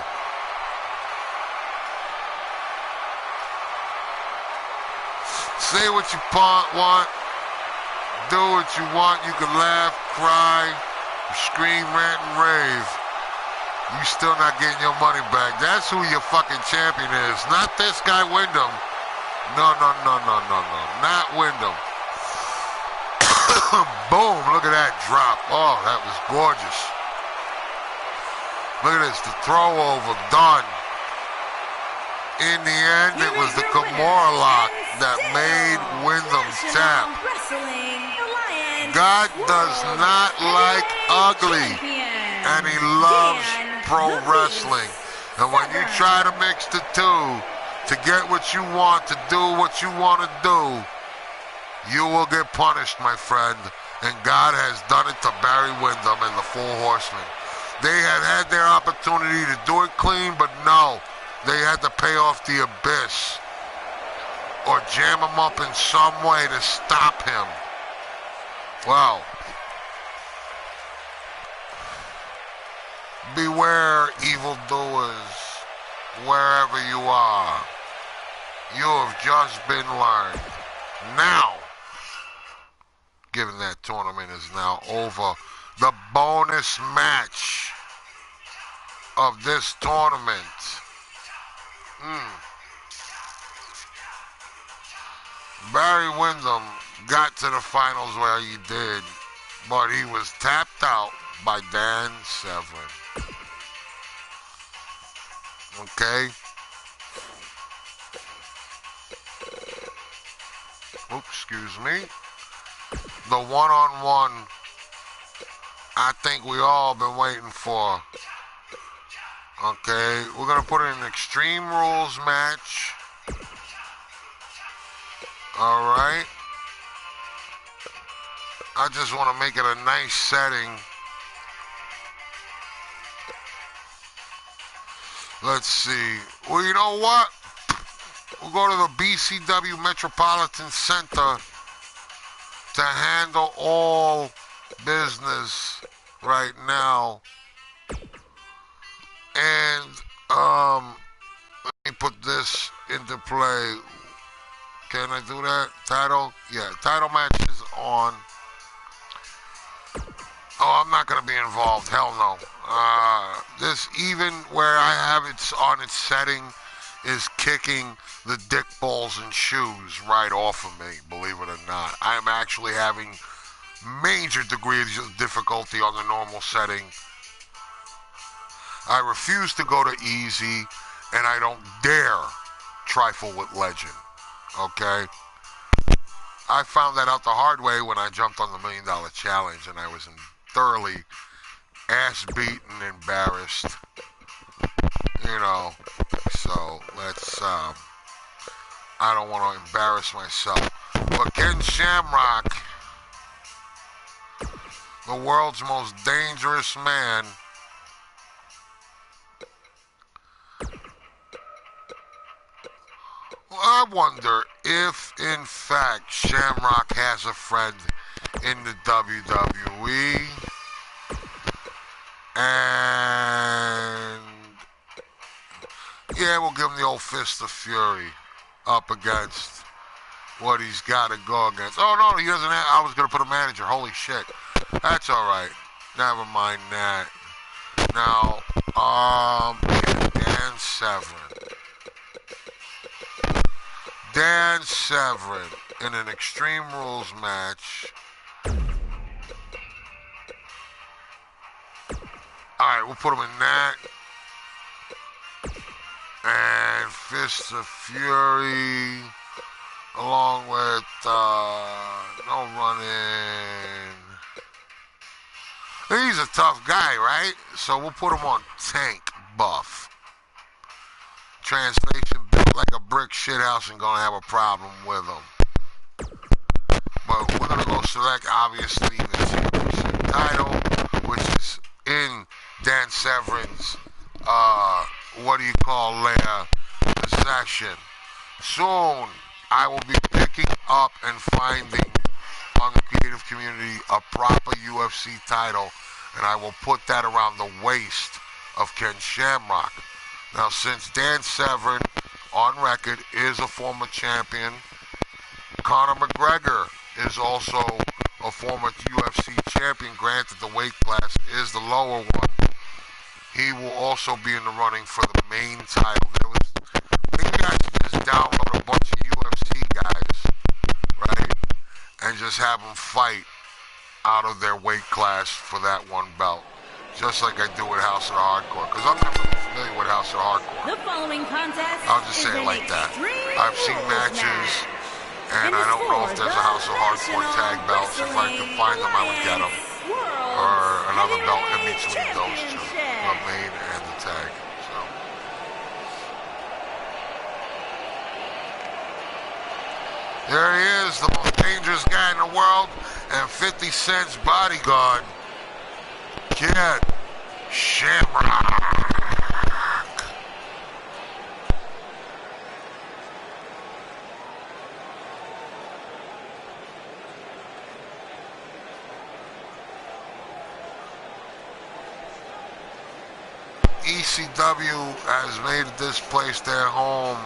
say what you want, do what you want. You can laugh, cry, scream, rant, and rave. You still not getting your money back. That's who your fucking champion is. Not this guy, Wyndham. No, not Wyndham. Boom, look at that drop. Oh, that was gorgeous. Look at this, the throw over, done. In the end, it was the Kimura lock that made Wyndham tap. God does not like ugly, and he loves pro wrestling. And when you try to mix the two to get what you want, to do what you want to do, you will get punished, my friend. And God has done it to Barry Windham and the Four Horsemen. They had their opportunity to do it clean, but no. They had to pay off the abyss or jam him up in some way to stop him. Wow. Beware, evildoers, wherever you are. You have just been learned. Now, given that tournament is now over, the bonus match of this tournament. Barry Windham got to the finals where he did, but he was tapped out by Dan Severn. Okay? Oops, excuse me. The one-on-one I think we all been waiting for. Okay, we're gonna put in an Extreme Rules match. All right. I just want to make it a nice setting. Let's see. Well, you know what? We'll go to the BCW Metropolitan Center to handle all business right now. And let me put this into play. Can I do that? Title? Yeah, title match is on. Oh, I'm not going to be involved. Hell no. This, even where I have it on its setting, is kicking the dick balls and shoes right off of me, believe it or not. I am actually having major degrees of difficulty on the normal setting. I refuse to go to easy, and I don't dare trifle with legend. Okay? I found that out the hard way when I jumped on the $1 Million Challenge, and I was thoroughly ass-beaten, embarrassed. You know, so let's, I don't want to embarrass myself. But Ken Shamrock, the world's most dangerous man, I wonder if, in fact, Shamrock has a friend in the WWE. And yeah, we'll give him the old Fist of Fury up against what he's got to go against. Oh, no, he doesn't have, I was going to put a manager. Holy shit. That's all right. Never mind that. Now, Dan Severn. Dan Severn in an Extreme Rules match. All right, we'll put him in that. And Fist of Fury, along with no running. He's a tough guy, right? So we'll put him on tank buff. Translation, built like a brick shithouse and gonna have a problem with him. But we're gonna go select, obviously, the championship title, which is in Dan Severn's, what do you call there, possession. Soon, I will be picking up and finding on the creative community a proper UFC title, and I will put that around the waist of Ken Shamrock. Now, since Dan Severn, on record, is a former champion, Conor McGregor is also a former UFC champion. Granted, the weight class is the lower one. He will also be in the running for the main title. Maybe I should just download a bunch of UFC guys, right, and just have them fight out of their weight class for that one belt. Just like I do with House of the Hardcore, because I'm not really familiar with House of the Hardcore. The following contest I'll just say it like that. I've seen matches, and I don't know if there's a House of Hardcore tag belts. If I could find them, I would get them. Or another belt in between those two, the main and the tag. So. There he is, the most dangerous guy in the world, and 50 Cent's bodyguard. Ken Shamrock. ECW has made this place their home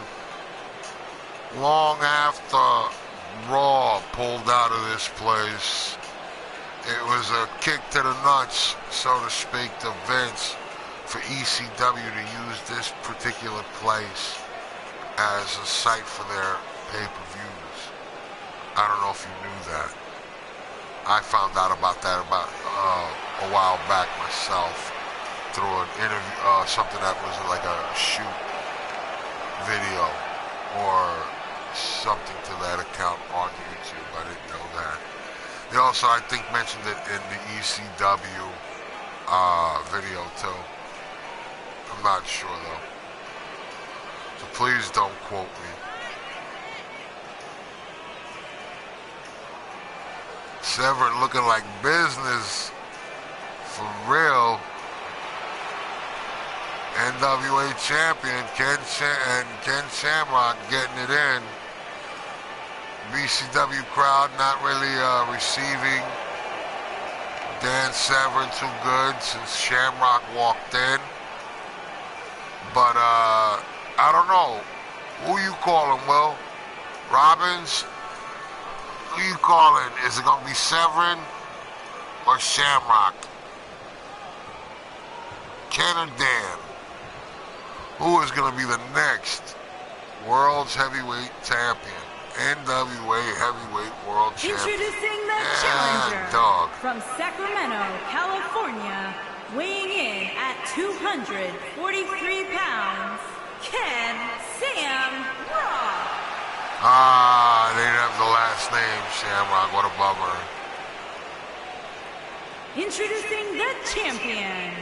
long after Raw pulled out of this place. It was a kick to the nuts, so to speak, to Vince for ECW to use this particular place as a site for their pay-per-views. I don't know if you knew that. I found out about that about a while back myself through an interview, something that was like a shoot video or something to that account on YouTube. I didn't know that. They also, I think, mentioned it in the ECW video, too. I'm not sure, though. So please don't quote me. Severn looking like business. For real. NWA champion Ken Shamrock getting it in. BCW crowd not really receiving Dan Severn too good since Shamrock walked in. But I don't know. Who you calling, Will? Robbins? Who you calling? Is it gonna be Severn or Shamrock? Ken or Dan? Who is gonna be the next World's Heavyweight Champion? NWA Heavyweight World Champion. Introducing the challenger from Sacramento, California, weighing in at 243 pounds, Ken Shamrock. They didn't have the last name, Shamrock. What a bummer. Introducing the champion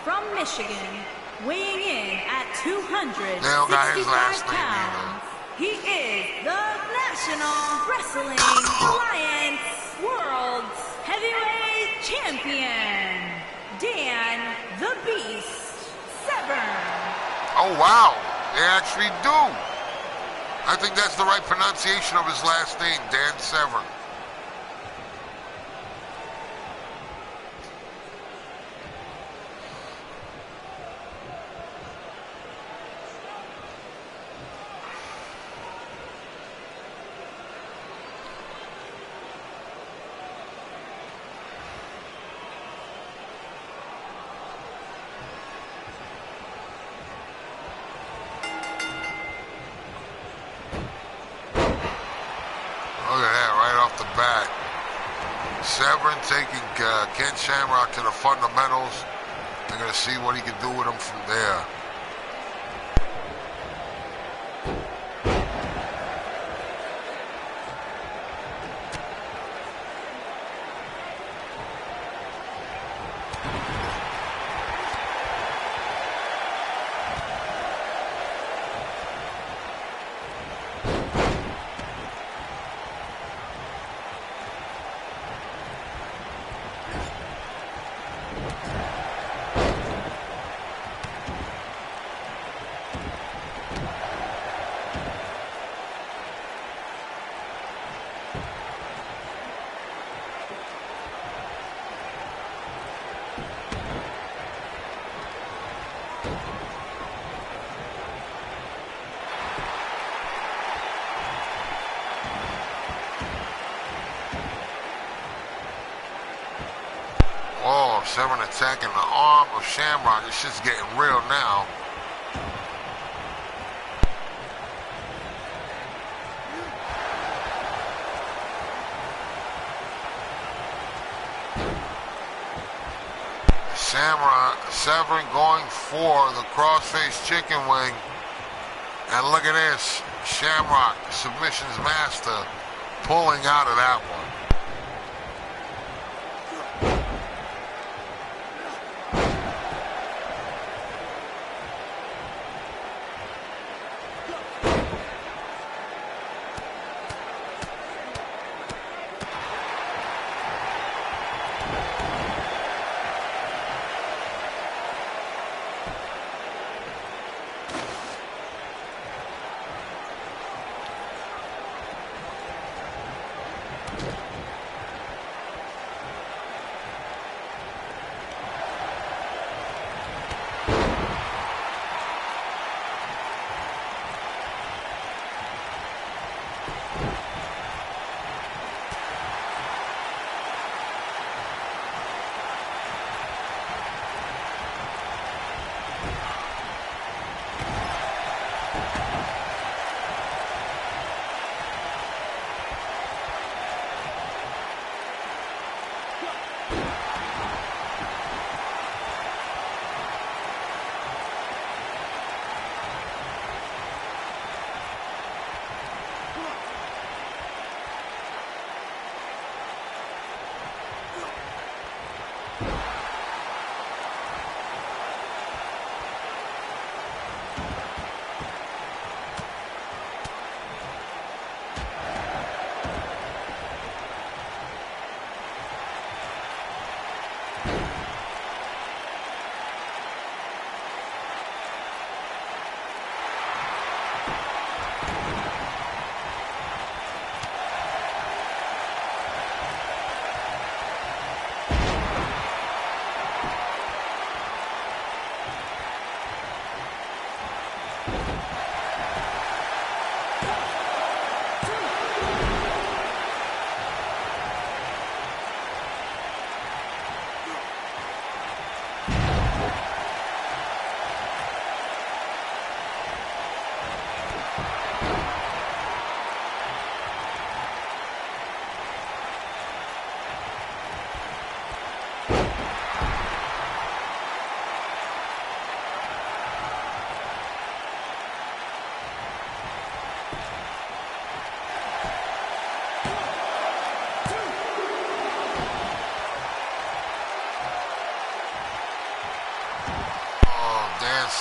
from Michigan, weighing in at 265 pounds. He is the National Wrestling Alliance World's Heavyweight Champion, Dan the Beast Severn. Oh, wow. They actually do. I think that's the right pronunciation of his last name, Dan Severn. Severn taking Ken Shamrock to the fundamentals. They're going to see what he can do with him from there. Oh, Severn attacking the arm of Shamrock. This shit's getting real now. Severn going for the crossface chicken wing. And look at this. Shamrock, submissions master, pulling out of that one.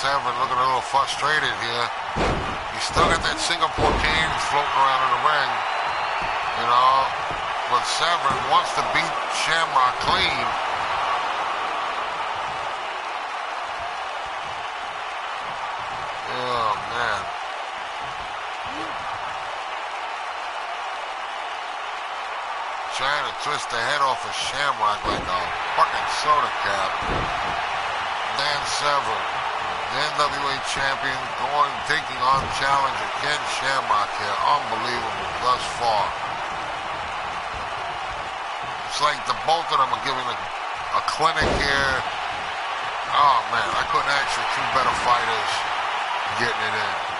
Severn looking a little frustrated here. He's still got that Singapore cane floating around in the ring, you know. But Severn wants to beat Shamrock clean. Oh, man. Trying to twist the head off of Shamrock like a fucking soda cap. Dan Severn, the NWA champion, taking on challenger Ken Shamrock here. Unbelievable thus far. It's like the both of them are giving a clinic here. Oh man, I couldn't ask for two better fighters getting it in.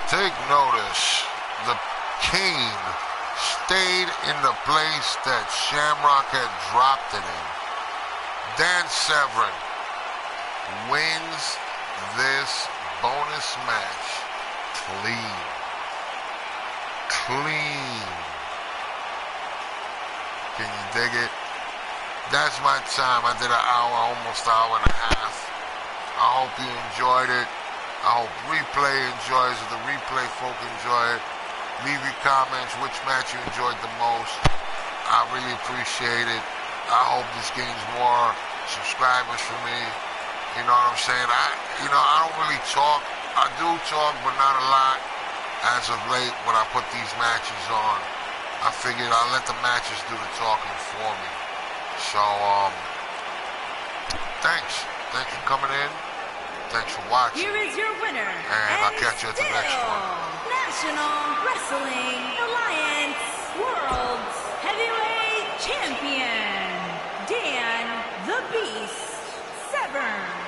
Take notice, the cane stayed in the place that Shamrock had dropped it in. Dan Severn wins this bonus match clean. Clean. Can you dig it? That's my time. I did an hour, almost hour and a half. I hope you enjoyed it. I hope Replay enjoys it, the Replay folk enjoy it. Leave your comments, which match you enjoyed the most. I really appreciate it. I hope this gains more subscribers for me. You know what I'm saying? I don't really talk. I do talk, but not a lot. As of late, when I put these matches on, I figured I'll let the matches do the talking for me. So, thanks. Thanks for coming in. Thanks for watching. Here is your winner. And I'll catch you at the next one. National Wrestling Alliance World Heavyweight Champion, Dan the Beast Severn.